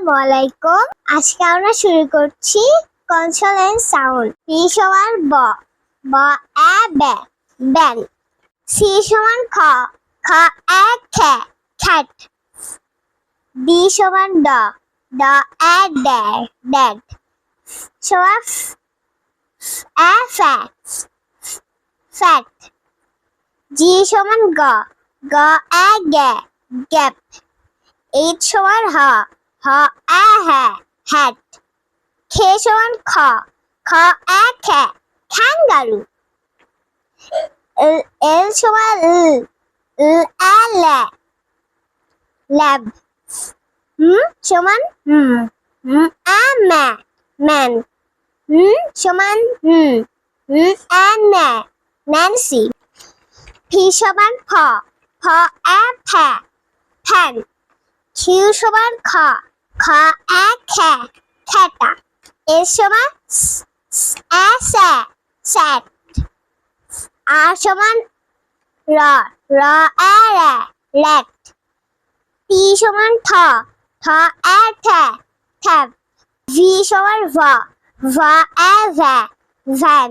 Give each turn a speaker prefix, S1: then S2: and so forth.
S1: আসসালামু আলাইকুম। আজকে আমরা শুরু করছি কনসোনেন্ট সাউন্ড। পি সমান ব, ব এ বে, বেন। সি সমান খ, খ এ খে, খ্যাট। ডি সমান ড, ড এ ডে, ড্যাড। সমান এ ফ্যা, ফ্যাট। জি সমান গ, গ এ গে, গ্যাপ। এইচ সমান হ, হ এ হ্যা, হ্যাট। খে সমান খ, খ এ খ্যা, খ্যাঙ্গারু। এল সমান এ ল্যা, ল্যাব। সমান এ ম্যা, ম্যান। সমান এ ন্যা, ন্যান্সি। ফি সমান ফ, ফ এ ফ্যা, ফ্যান। কিউ সমান খ, খ এ খ্যা, খ্যাটা। এস সমান এ স্যা, স্যাট। আর সমান র, র এ র্যা, র্যাট। টি সমান ঠ, ঠ এ ঠ্যা, ঠ্যাপ। ভি সমান ভ, ভ এ ভ্যা, ভ্যান।